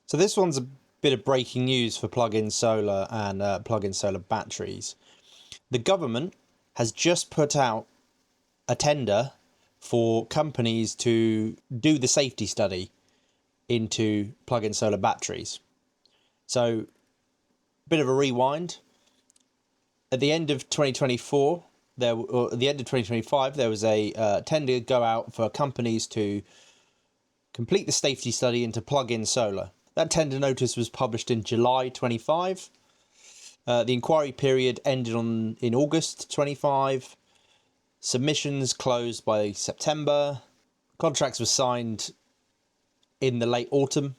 So this one's a bit of breaking news for plug-in solar and plug-in solar batteries. The government has just put out a tender for companies to do the safety study into plug-in solar batteries. So, a bit of a rewind. At the end of 2024, or at the end of 2025, there was a tender go out for companies to complete the safety study into plug-in solar. That tender notice was published in July 25. The inquiry period ended in August 25. Submissions closed by September. Contracts were signed in the late autumn.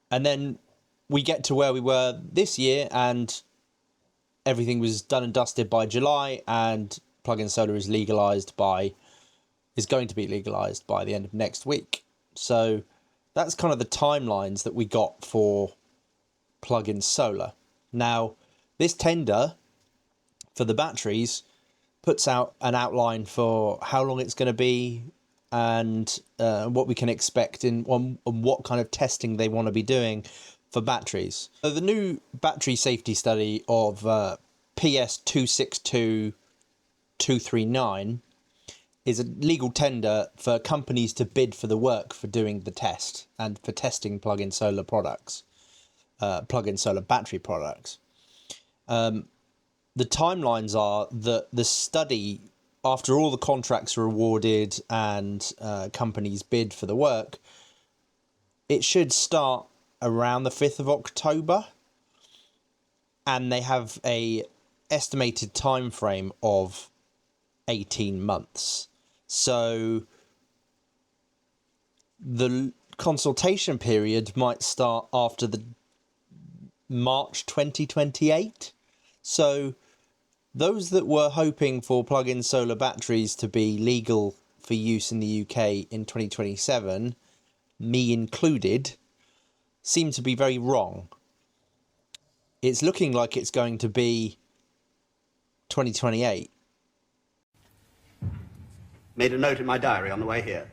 And then we get to where we were this year, and everything was done and dusted by July, and plug-in solar is going to be legalised by the end of next week. So that's kind of the timelines that we got for plug-in solar. Now, this tender for the batteries puts out an outline for how long it's going to be and what we can expect on what kind of testing they want to be doing for batteries. So the new battery safety study of PS 262239 is a legal tender for companies to bid for the work for doing the test and for testing plug-in solar products, plug-in solar battery products. The timelines are that the study, after all the contracts are awarded and companies bid for the work, it should start around the 5th of October, and they have a estimated time frame of 18 months. So the consultation period might start after the March 2028. So those that were hoping for plug-in solar batteries to be legal for use in the UK in 2027, me included, seem to be very wrong. It's looking like it's going to be 2028. Made a note in my diary on the way here.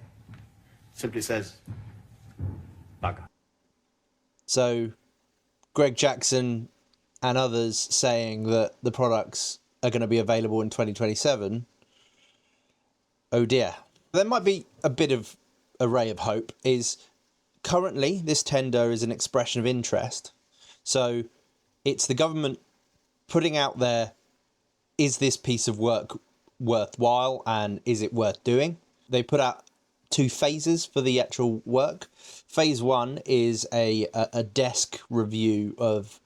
Simply says, bugger. So Greg Jackson and others saying that the products are going to be available in 2027. Oh dear. There might be a bit of a ray of hope. Is currently this tender is an expression of interest. So it's the government putting out there, is this piece of work worthwhile and is it worth doing? They put out 2 phases for the actual work. Phase 1 is a desk review of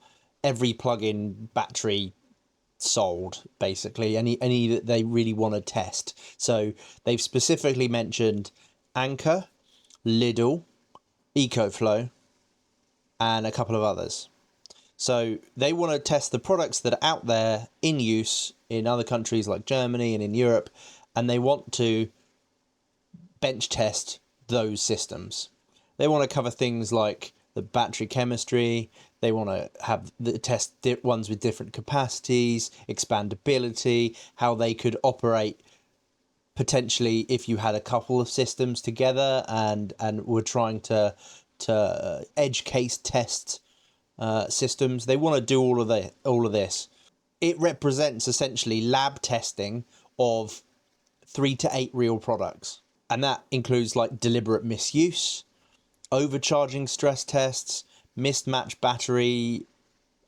every plug-in battery sold, basically, any that they really want to test. So they've specifically mentioned Anchor, Lidl, EcoFlow, and a couple of others. So they want to test the products that are out there in use in other countries like Germany and in Europe, and they want to bench test those systems. They want to cover things like the battery chemistry. They want to have the test ones with different capacities, expandability, how they could operate potentially if you had a couple of systems together and were trying to edge case test systems. They want to do all of this. It represents essentially lab testing of 3 to 8 real products, and that includes like deliberate misuse, overcharging stress tests, mismatched battery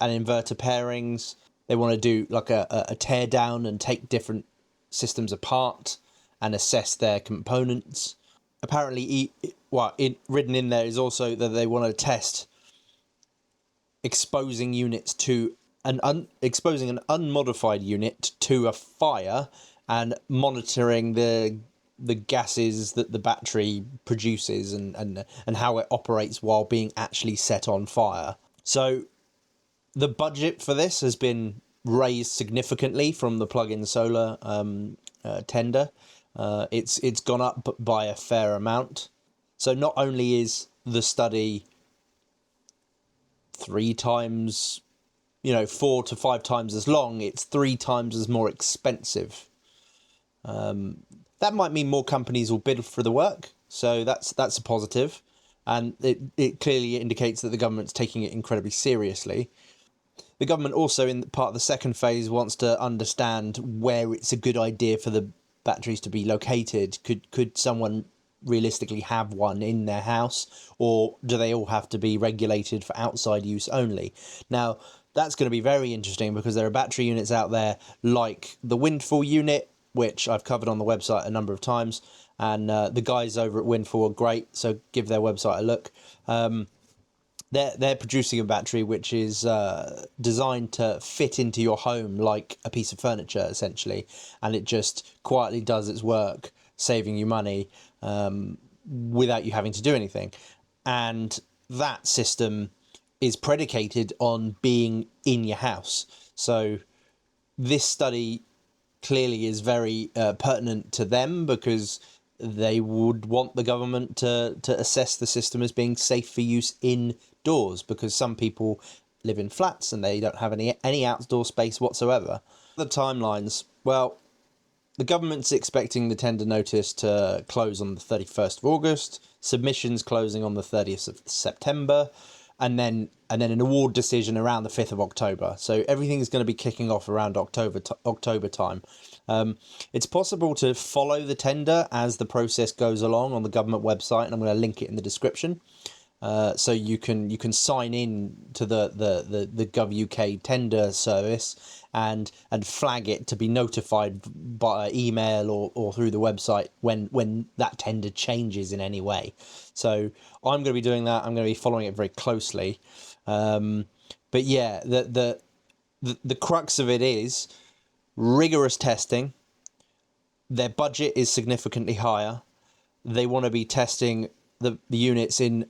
and inverter pairings. They want to do like a tear down and take different systems apart and assess their components. Apparently, written in there is also that they want to test exposing units to exposing an unmodified unit to a fire and monitoring the gases that the battery produces and how it operates while being actually set on fire. So the budget for this has been raised significantly from the plug-in solar tender. It's gone up by a fair amount. So not only is the study 3 times, 4 to 5 times as long, it's 3 times as more expensive. That might mean more companies will bid for the work, so that's a positive. and it clearly indicates that the government's taking it incredibly seriously. The government also, in part of the second phase, wants to understand where it's a good idea for the batteries to be located. Could someone realistically have one in their house, or do they all have to be regulated for outside use only? Now, that's going to be very interesting because there are battery units out there like the Windfall unit, which I've covered on the website a number of times, and the guys over at Windfall are great, so give their website a look. They're producing a battery which is designed to fit into your home like a piece of furniture, essentially, and it just quietly does its work, saving you money without you having to do anything. And that system is predicated on being in your house. So this study clearly is very pertinent to them because they would want the government to assess the system as being safe for use indoors, because some people live in flats and they don't have any outdoor space whatsoever. The timelines, well, the government's expecting the tender notice to close on the 31st of August, submissions closing on the 30th of September, and then an award decision around the 5th of October. So everything's going to be kicking off around October time. It's possible to follow the tender as the process goes along on the government website, and I'm going to link it in the description. So you can sign in to the Gov UK tender service and flag it to be notified by email or through the website when that tender changes in any way. So I'm going to be doing that. I'm going to be following it very closely. But yeah, the crux of it is rigorous testing. Their budget is significantly higher. They want to be testing the units in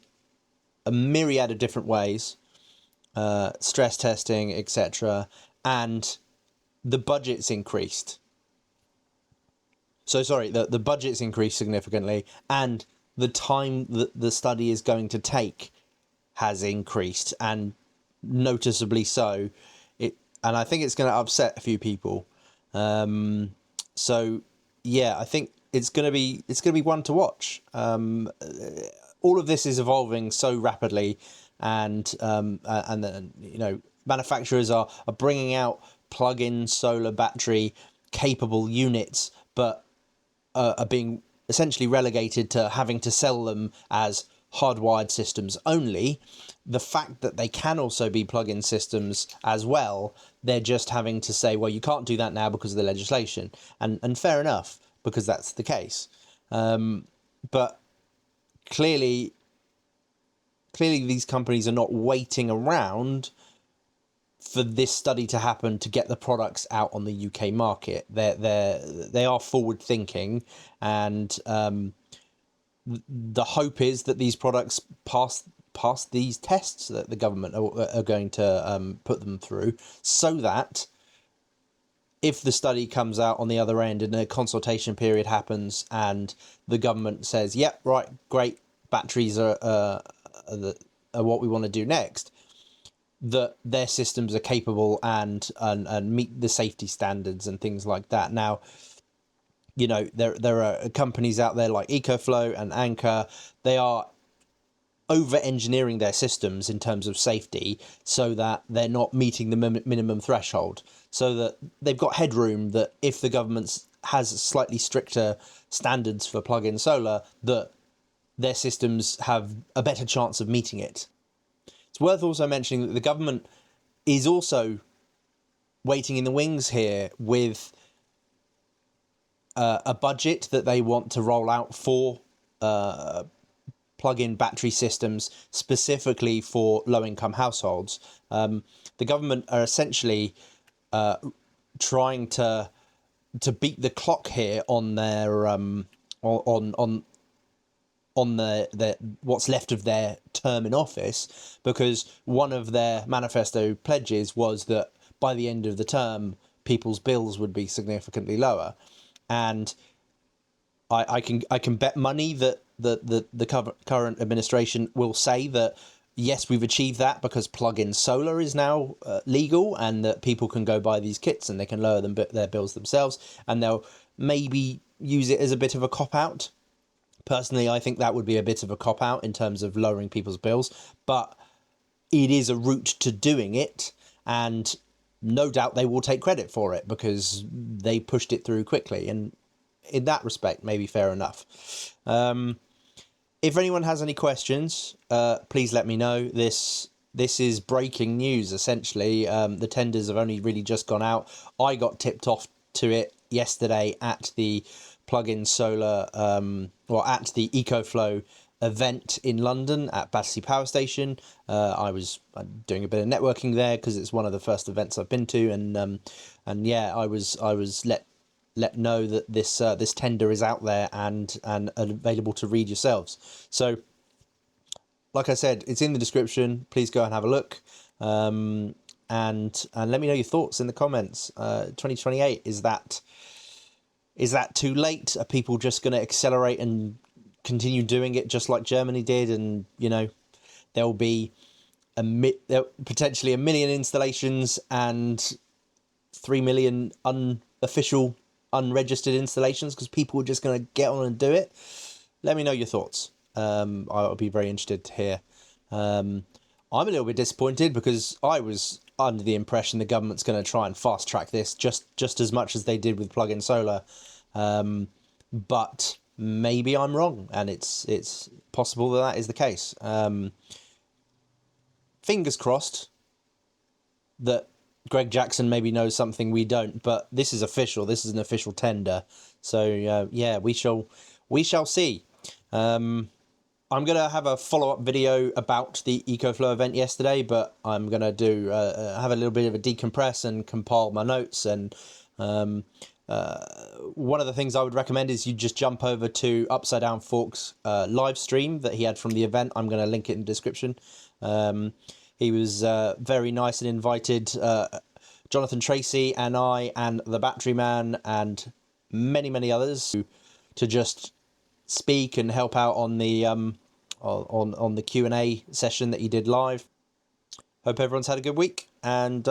a myriad of different ways, stress testing, etc. And the budget's increased. So sorry, the budget's increased significantly, and the time that the study is going to take has increased, and noticeably so. And I think it's going to upset a few people. So yeah, I think it's going to be one to watch. All of this is evolving so rapidly, and manufacturers are bringing out plug-in solar battery capable units, but are being essentially relegated to having to sell them as hardwired systems only. The fact that they can also be plug-in systems as well, they're just having to say, well, you can't do that now because of the legislation, and fair enough, because that's the case. But clearly these companies are not waiting around for this study to happen to get the products out on the UK market. They are forward thinking, and the hope is that these products pass these tests that the government are going to put them through, so that if the study comes out on the other end and a consultation period happens and the government says, yep, right, great, batteries are what we want to do next, that their systems are capable and meet the safety standards and things like that. Now, there are companies out there like EcoFlow and Anchor. They are over-engineering their systems in terms of safety so that they're not meeting the minimum threshold, so that they've got headroom that if the government has slightly stricter standards for plug-in solar, that their systems have a better chance of meeting it. It's worth also mentioning that the government is also waiting in the wings here with a budget that they want to roll out for plug-in battery systems specifically for low-income households. The government are essentially trying to beat the clock here on their on the what's left of their term in office, because one of their manifesto pledges was that by the end of the term, people's bills would be significantly lower, and I can bet money that the current administration will say that yes, we've achieved that because plug-in solar is now legal, and that people can go buy these kits and they can lower their bills themselves, and they'll maybe use it as a bit of a cop-out. Personally, I think that would be a bit of a cop-out in terms of lowering people's bills, but it is a route to doing it, and no doubt they will take credit for it because they pushed it through quickly, and in that respect, maybe fair enough. If anyone has any questions, please let me know. This is breaking news, essentially. The tenders have only really just gone out. I got tipped off to it yesterday at the plug-in solar, or at the EcoFlow event in London at Battersea Power Station. I was doing a bit of networking there because it's one of the first events I've been to, and yeah, I was let know that this tender is out there and available to read yourselves. So, like I said, it's in the description. Please go and have a look, and let me know your thoughts in the comments. 2028, is that too late? Are people just going to accelerate and continue doing it just like Germany did? And there'll be potentially 1 million installations and 3 million unofficial, unregistered installations because people are just going to get on and do it. Let me know your thoughts. I'll be very interested to hear. I'm a little bit disappointed because I was under the impression the government's going to try and fast track this just as much as they did with plug-in solar. But maybe I'm wrong, and it's possible that is the case. Fingers crossed that Greg Jackson maybe knows something we don't, but this is official. This is an official tender. So yeah, we shall see. I'm going to have a follow-up video about the EcoFlow event yesterday, but I'm going to do have a little bit of a decompress and compile my notes. And one of the things I would recommend is you just jump over to UpsideDownFork's live stream that he had from the event. I'm going to link it in the description. He was very nice and invited Jonathan Tracy and I and the Battery Man and many others to just speak and help out on the on the Q&A session that he did live. Hope everyone's had a good week, and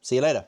see you later.